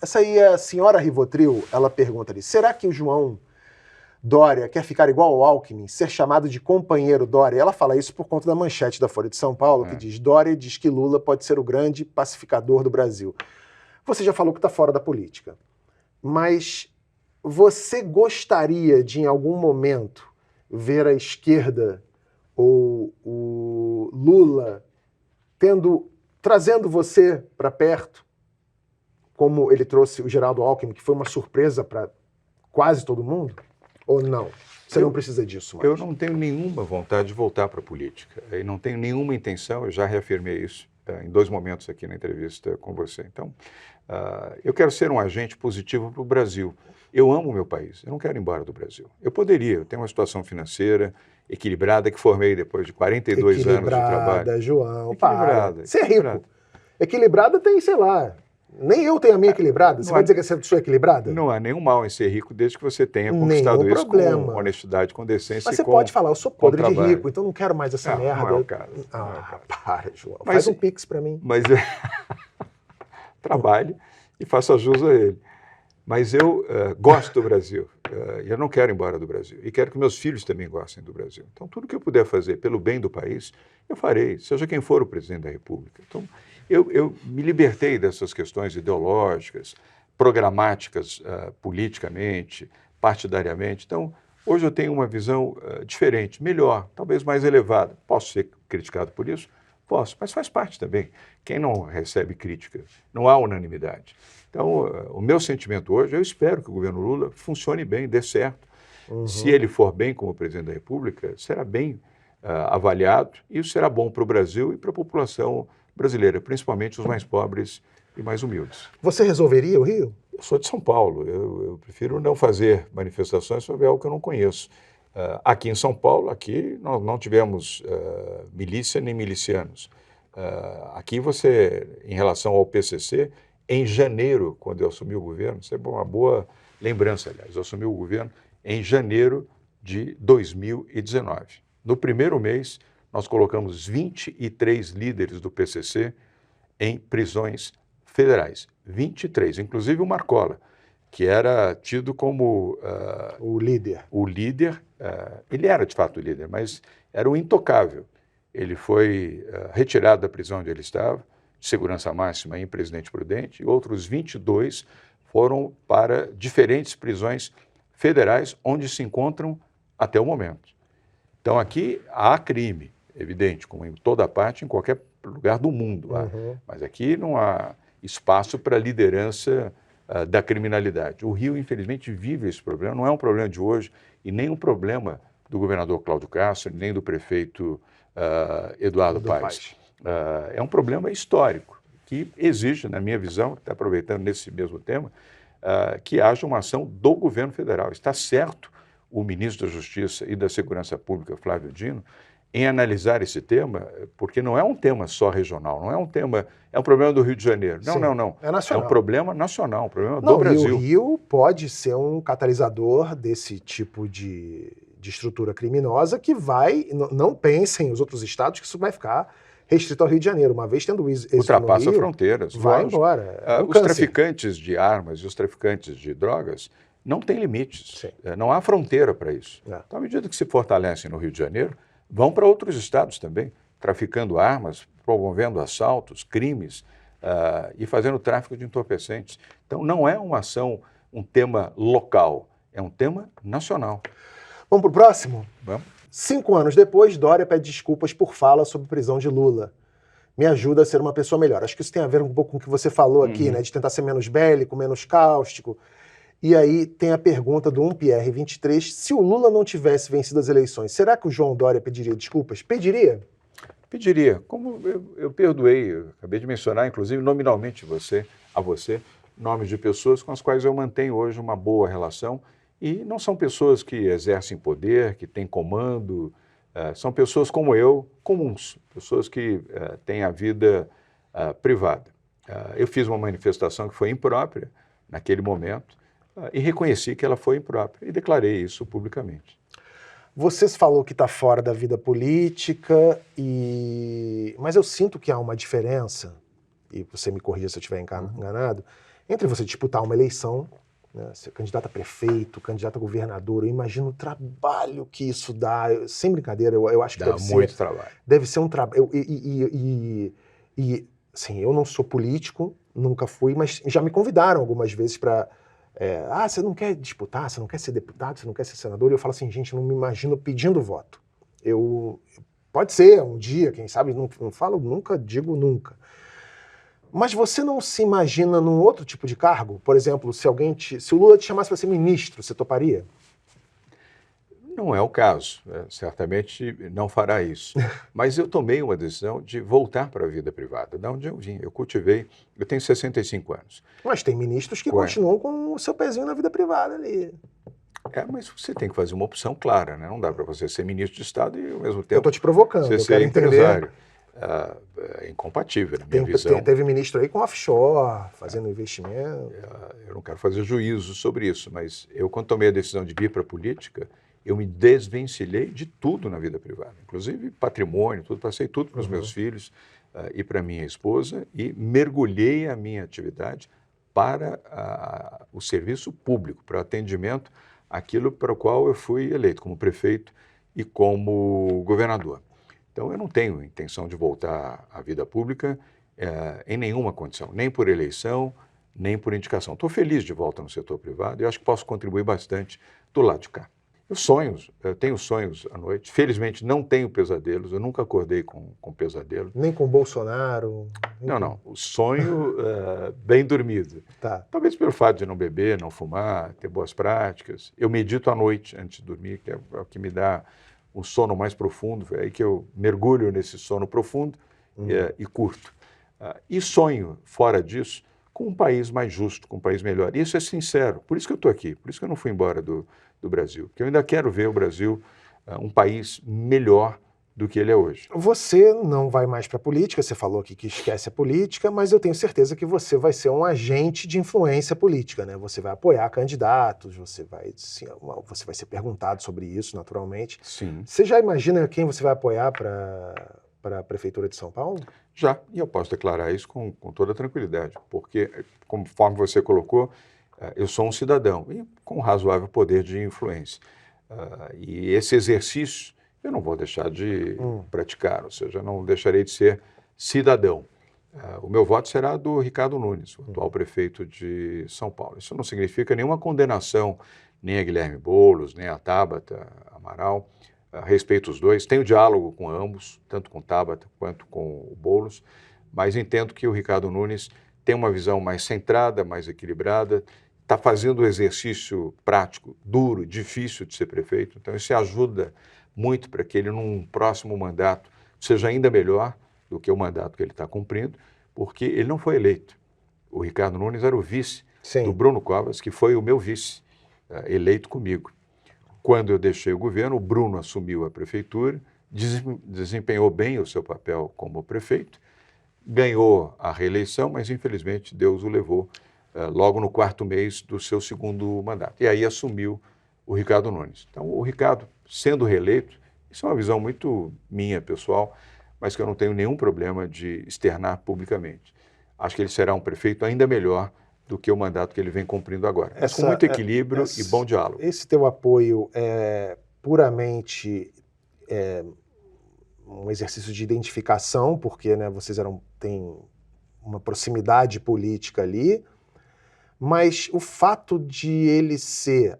Essa aí é a senhora Rivotril, ela pergunta ali, será que o João Dória quer ficar igual ao Alckmin, ser chamado de companheiro Dória? Ela fala isso por conta da manchete da Folha de São Paulo, que diz, Dória diz que Lula pode ser o grande pacificador do Brasil. Você já falou que está fora da política, mas você gostaria de, em algum momento, ver a esquerda ou o Lula trazendo você para perto, como ele trouxe o Geraldo Alckmin, que foi uma surpresa para quase todo mundo? Ou não? Você não precisa disso mais? Eu não tenho nenhuma vontade de voltar para a política. E não tenho nenhuma intenção, eu já reafirmei isso em 2 momentos aqui na entrevista com você. Então, eu quero ser um agente positivo para o Brasil. Eu amo o meu país, eu não quero ir embora do Brasil. Eu poderia, eu tenho uma situação financeira equilibrada que formei depois de 42 anos de trabalho. Equilibrada, João, Equilibrada. para. Você é rico. Equilibrada tem, sei lá, nem eu tenho a minha equilibrada. Você vai dizer que essa é a sua equilibrada? Não há nenhum mal em ser rico, desde que você tenha conquistado isso com honestidade, com decência. Mas você pode falar, eu sou podre de rico, então não quero mais essa merda. Não é o caso. Para, João. Faz um pix pra mim. Mas trabalhe e faça jus a ele. Mas eu gosto do Brasil, e eu não quero ir embora do Brasil. E quero que meus filhos também gostem do Brasil. Então, tudo que eu puder fazer pelo bem do país, eu farei, seja quem for o presidente da República. Então, eu me libertei dessas questões ideológicas, programáticas politicamente, partidariamente. Então, hoje eu tenho uma visão diferente, melhor, talvez mais elevada. Posso ser criticado por isso? Posso, mas faz parte também. Quem não recebe crítica? Não há unanimidade. Então, o meu sentimento hoje, eu espero que o governo Lula funcione bem, dê certo. Se ele for bem como presidente da República, será bem avaliado e isso será bom para o Brasil e para a população brasileira, principalmente os mais pobres e mais humildes. Você resolveria o Rio? Eu sou de São Paulo, eu prefiro não fazer manifestações sobre algo que eu não conheço. Aqui em São Paulo, aqui nós não tivemos milícia nem milicianos. Aqui você, em relação ao PCC, em janeiro, quando eu assumi o governo, isso é uma boa lembrança, aliás, eu assumi o governo em janeiro de 2019. No primeiro mês, nós colocamos 23 líderes do PCC em prisões federais. 23, inclusive o Marcola, que era tido como... o líder. O líder, ele era de fato o líder, mas era o intocável. Ele foi retirado da prisão onde ele estava, de segurança máxima em Presidente Prudente, e outros 22 foram para diferentes prisões federais, onde se encontram até o momento. Então aqui há crime, evidente, como em toda parte, em qualquer lugar do mundo. Mas aqui não há espaço para a liderança da criminalidade. O Rio, infelizmente, vive esse problema, não é um problema de hoje e nem um problema do governador Cláudio Castro, nem do prefeito Eduardo Paes. É um problema histórico que exige, na minha visão, está aproveitando nesse mesmo tema, que haja uma ação do governo federal. Está certo o ministro da Justiça e da Segurança Pública, Flávio Dino, em analisar esse tema, porque não é um tema só regional, não é um tema, é um problema do Rio de Janeiro. Não, Sim, não. É nacional. É um problema nacional, um problema do Brasil. E o Rio pode ser um catalisador desse tipo de estrutura criminosa que vai, não pensem os outros estados que isso vai ficar restrito ao Rio de Janeiro. Uma vez tendo êxito ultrapassa no Rio, fronteiras. Vai lógico. embora. Os traficantes de armas e os traficantes de drogas não têm limites. Não há fronteira para isso. Então, à medida que se fortalecem no Rio de Janeiro, vão para outros estados também, traficando armas, promovendo assaltos, crimes e fazendo tráfico de entorpecentes. Então, não é uma ação, um tema local, é um tema nacional. Vamos para o próximo? Vamos. 5 anos depois, Dória pede desculpas por fala sobre prisão de Lula. Me ajuda a ser uma pessoa melhor. Acho que isso tem a ver um pouco com o que você falou aqui, né? De tentar ser menos bélico, menos cáustico. E aí tem a pergunta do 1PR23, se o Lula não tivesse vencido as eleições, será que o João Dória pediria desculpas? Pediria? Pediria. Como eu perdoei, eu acabei de mencionar, inclusive, nominalmente a você, nomes de pessoas com as quais eu mantenho hoje uma boa relação, e não são pessoas que exercem poder, que têm comando, são pessoas como eu, comuns, pessoas que têm a vida privada. Eu fiz uma manifestação que foi imprópria naquele momento, e reconheci que ela foi imprópria e declarei isso publicamente. Você falou que está fora da vida política, mas eu sinto que há uma diferença, e você me corrija se eu estiver enganado, Entre você disputar uma eleição, né, ser candidato a prefeito, candidato a governador, eu imagino o trabalho que isso dá. Sem brincadeira, eu acho que Dá muito trabalho. Deve ser um trabalho. Assim, eu não sou político, nunca fui, mas já me convidaram algumas vezes para. Você não quer disputar, você não quer ser deputado, você não quer ser senador? E eu falo assim, gente, eu não me imagino pedindo voto. Pode ser um dia, quem sabe, não falo nunca, digo nunca. Mas você não se imagina num outro tipo de cargo? Por exemplo, se o Lula te chamasse para ser ministro, você toparia? Não é o caso, né? Certamente não fará isso. Mas eu tomei uma decisão de voltar para a vida privada, da onde eu vim. Eu tenho 65 anos. Mas tem ministros que continuam com o seu pezinho na vida privada ali. Mas você tem que fazer uma opção clara, né? Não dá para você ser ministro de Estado e, ao mesmo tempo, eu estou te provocando, você eu ser quero empresário. É incompatível, na minha visão. Teve ministro aí com offshore, fazendo investimento. Eu não quero fazer juízo sobre isso, mas eu, quando tomei a decisão de vir para a política, eu me desvencilhei de tudo na vida privada, inclusive patrimônio, tudo, passei tudo para os meus filhos e para minha esposa e mergulhei a minha atividade para o serviço público, para o atendimento àquilo para o qual eu fui eleito como prefeito e como governador. Então, eu não tenho intenção de voltar à vida pública em nenhuma condição, nem por eleição, nem por indicação. Estou feliz de volta no setor privado e acho que posso contribuir bastante do lado de cá. Eu tenho sonhos à noite. Felizmente, não tenho pesadelos. Eu nunca acordei com pesadelo. Nem com Bolsonaro? Não. O sonho bem dormido. Tá. Talvez pelo fato de não beber, não fumar, ter boas práticas. Eu medito à noite antes de dormir, que é o que me dá um sono mais profundo. É aí que eu mergulho nesse sono profundo e curto. E sonho, fora disso, com um país mais justo, com um país melhor. E isso é sincero. Por isso que eu estou aqui. Por isso que eu não fui embora do Brasil. Porque eu ainda quero ver o Brasil um país melhor do que ele é hoje. Você não vai mais para a política, você falou aqui que esquece a política, mas eu tenho certeza que você vai ser um agente de influência política, né? Você vai apoiar candidatos, você vai ser perguntado sobre isso, naturalmente. Sim. Você já imagina quem você vai apoiar para a Prefeitura de São Paulo? Já, e eu posso declarar isso com toda tranquilidade, porque, conforme você colocou, eu sou um cidadão e com um razoável poder de influência. E esse exercício eu não vou deixar de praticar, ou seja, eu não deixarei de ser cidadão. O meu voto será do Ricardo Nunes, o atual prefeito de São Paulo. Isso não significa nenhuma condenação, nem a Guilherme Boulos, nem a Tabata Amaral. Respeito os dois, tenho diálogo com ambos, tanto com Tabata quanto com o Boulos, mas entendo que o Ricardo Nunes tem uma visão mais centrada, mais equilibrada, está fazendo o exercício prático, duro, difícil de ser prefeito, então isso ajuda muito para que ele, num próximo mandato, seja ainda melhor do que o mandato que ele está cumprindo, porque ele não foi eleito. O Ricardo Nunes era o vice do Bruno Covas, que foi o meu vice, eleito comigo. Quando eu deixei o governo, o Bruno assumiu a prefeitura, desempenhou bem o seu papel como prefeito, ganhou a reeleição, mas infelizmente Deus o levou logo no 4º mês do seu 2º mandato. E aí assumiu o Ricardo Nunes. Então, o Ricardo, sendo reeleito, isso é uma visão muito minha, pessoal, mas que eu não tenho nenhum problema de externar publicamente. Acho que ele será um prefeito ainda melhor do que o mandato que ele vem cumprindo agora. Mas com muito equilíbrio e bom diálogo. Esse teu apoio é puramente um exercício de identificação, porque, né, vocês têm uma proximidade política ali, mas o fato de ele ser,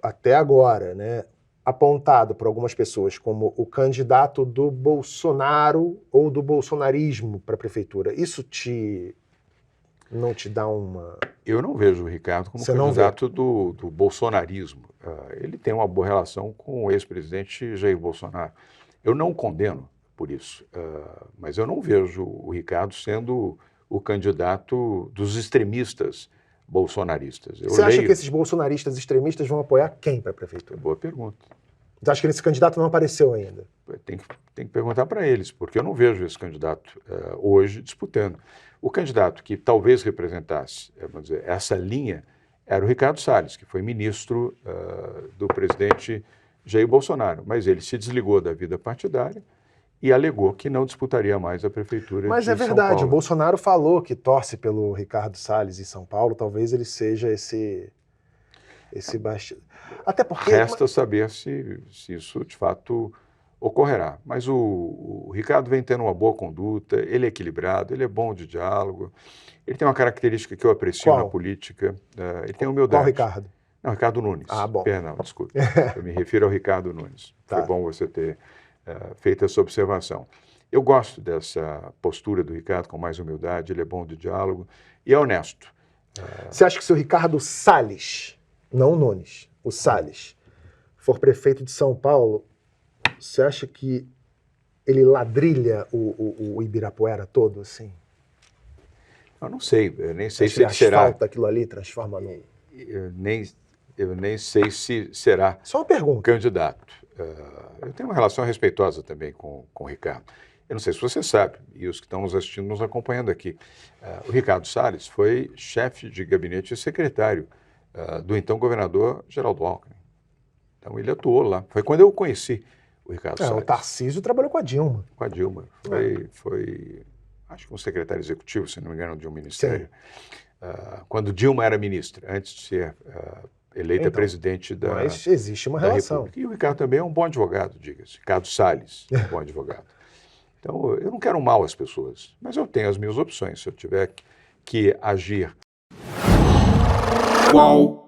até agora, né, apontado por algumas pessoas como o candidato do Bolsonaro ou do bolsonarismo para a prefeitura, isso não te dá uma... Eu não vejo o Ricardo como candidato do bolsonarismo. Ele tem uma boa relação com o ex-presidente Jair Bolsonaro. Eu não o condeno por isso, mas eu não vejo o Ricardo sendo o candidato dos extremistas bolsonaristas. Você acha que esses bolsonaristas extremistas vão apoiar quem para a prefeitura? Boa pergunta. Você acha que esse candidato não apareceu ainda? Tem que perguntar para eles, porque eu não vejo esse candidato hoje disputando. O candidato que talvez representasse, vamos dizer, essa linha era o Ricardo Salles, que foi ministro do presidente Jair Bolsonaro, mas ele se desligou da vida partidária e alegou que não disputaria mais a prefeitura Mas de é verdade, São o Paulo. Bolsonaro falou que torce pelo Ricardo Salles em São Paulo, talvez ele seja esse bastidor. Até porque... Resta saber se isso de fato ocorrerá. Mas o Ricardo vem tendo uma boa conduta, ele é equilibrado, ele é bom de diálogo, ele tem uma característica que eu aprecio Qual? na política, ele tem Qual humildade. Ricardo? Não, Ricardo Nunes. Ah, bom. Perdão, desculpe. Eu me refiro ao Ricardo Nunes. Tá. Foi bom você ter feito essa observação. Eu gosto dessa postura do Ricardo com mais humildade, ele é bom de diálogo e é honesto. Você acha que se o Ricardo Salles, não o Nunes, o Salles, for prefeito de São Paulo, você acha que ele ladrilha o Ibirapuera todo, assim? Eu não sei, eu nem sei Acho se que ele será. asfalta aquilo ali, transforma num... Eu nem sei se será Só uma pergunta. candidato. Eu tenho uma relação respeitosa também com o Ricardo. Eu não sei se você sabe, e os que estão nos assistindo, nos acompanhando aqui. O Ricardo Salles foi chefe de gabinete e secretário do então governador Geraldo Alckmin. Então ele atuou lá. Foi quando eu conheci o Ricardo Salles. O Tarcísio trabalhou com a Dilma. Com a Dilma. Foi acho que um secretário executivo, se não me engano, de um ministério. Quando Dilma era ministra, antes de ser eleita presidente da Mas existe uma relação. República. E o Ricardo também é um bom advogado, diga-se. Ricardo Salles é um bom advogado. Então, eu não quero mal às pessoas, mas eu tenho as minhas opções. Se eu tiver que agir. Qual